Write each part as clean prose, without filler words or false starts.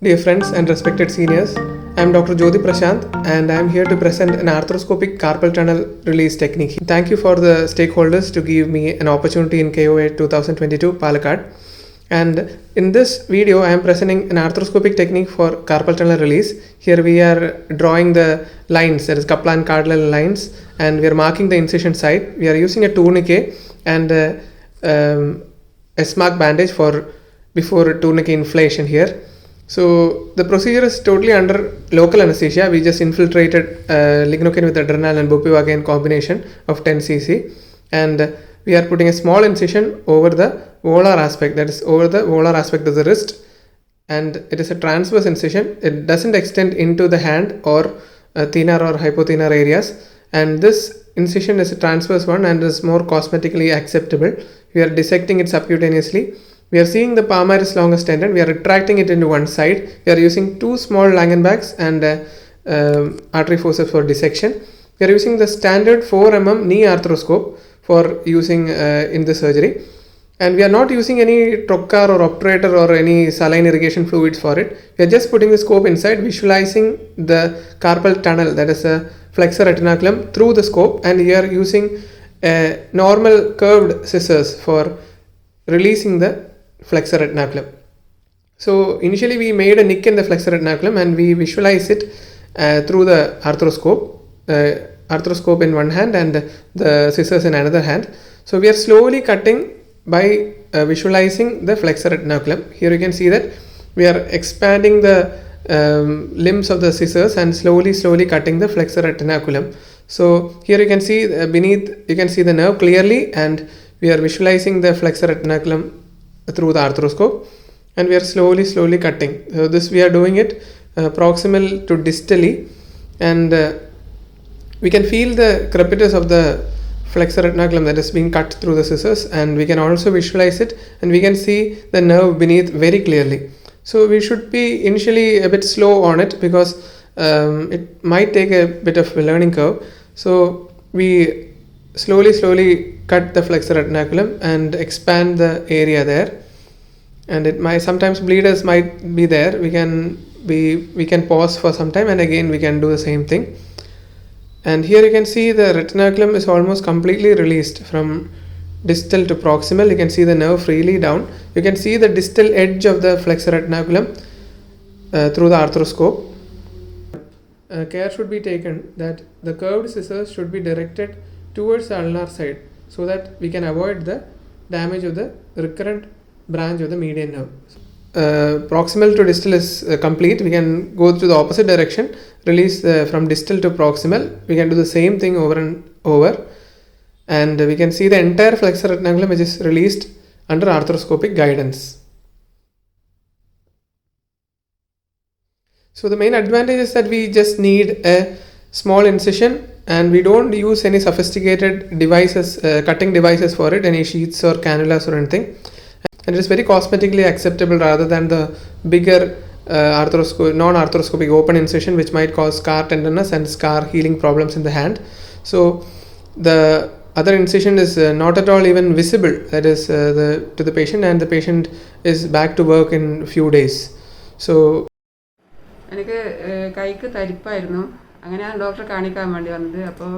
Dear friends and respected seniors, I am Dr. Jyoti Prashant and I am here to present an arthroscopic carpal tunnel release technique. Thank you for the stakeholders to give me an opportunity in KOA 2022 Palakkad. And in this video, I am presenting an arthroscopic technique for carpal tunnel release. Here we are drawing the lines, that is Carpal and cardinal lines, and we are marking the incision site. We are using a tourniquet and a smart bandage for before tourniquet inflation here. So the procedure is totally under local anesthesia. We just infiltrated lignocaine with adrenal and bupivacaine combination of 10 cc, and we are putting a small incision over the volar aspect, that is over the volar aspect of the wrist, and it is a transverse incision. It doesn't extend into the hand or thenar or hypothenar areas, and this incision is a transverse one and is more cosmetically acceptable. We are dissecting it subcutaneously. We are seeing the palmaris longus tendon. We are retracting it into one side. We are using two small Langenbachs and artery forceps for dissection. We are using the standard 4 mm knee arthroscope for using in the surgery. And we are not using any trocar or obturator or any saline irrigation fluids for it. We are just putting the scope inside, visualizing the carpal tunnel, that is a flexor retinaculum, through the scope, and we are using normal curved scissors for releasing the flexor retinaculum. So initially we made a nick in the flexor retinaculum and we visualize it through the arthroscope in one hand and the scissors in another hand. So we are slowly cutting by visualizing the flexor retinaculum. Here you can see that we are expanding the limbs of the scissors and slowly cutting the flexor retinaculum. So here you can see beneath, you can see the nerve clearly, and we are visualizing the flexor retinaculum through the arthroscope, and we are slowly cutting. So this we are doing it proximal to distally, and we can feel the crepitus of the flexor retinaculum that is being cut through the scissors, and we can also visualize it, and we can see the nerve beneath very clearly. So we should be initially a bit slow on it because it might take a bit of a learning curve. So we slowly cut the flexor retinaculum and expand the area there, and it might sometimes bleeders might be there. We can pause for some time and again we can do the same thing. And here you can see the retinaculum is almost completely released from distal to proximal. You can see the nerve freely down. You can see the distal edge of the flexor retinaculum through the arthroscope. Care should be taken that the curved scissors should be directed towards the ulnar side, so that we can avoid the damage of the recurrent branch of the median nerve. Proximal to distal is complete. We can go to the opposite direction, release from distal to proximal. We can do the same thing over and over, and we can see the entire flexor retinaculum which is released under arthroscopic guidance. So the main advantage is that we just need a small incision, and we don't use any sophisticated devices, cutting devices for it, any sheaths or cannulas or anything, and it is very cosmetically acceptable rather than the bigger non-arthroscopic open incision which might cause scar tenderness and scar healing problems in the hand. So the other incision is not at all even visible, that is to the patient, and the patient is back to work in few days. So എനിക്ക് കൈക്ക് തരിപ്പായിരുന്നു. അങ്ങനെയാണ് ഡോക്ടറെ കാണിക്കാൻ വേണ്ടി വന്നത്. അപ്പോൾ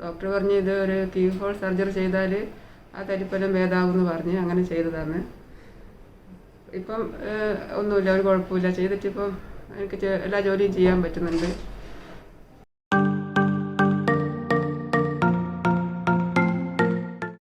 doctor പറഞ്ഞ് ഇത് ഒരു കീ ഹോൾ സർജറി ചെയ്താൽ ആ തരിപ്പെല്ലാം ഭേദമാകുമെന്ന് പറഞ്ഞ് അങ്ങനെ ചെയ്തതാണ്. ഇപ്പം ഒന്നുമില്ല, ഒരു കുഴപ്പമില്ല. ചെയ്തിട്ടിപ്പം എനിക്ക് എല്ലാ ജോലിയും ചെയ്യാൻ പറ്റുന്നുണ്ട്.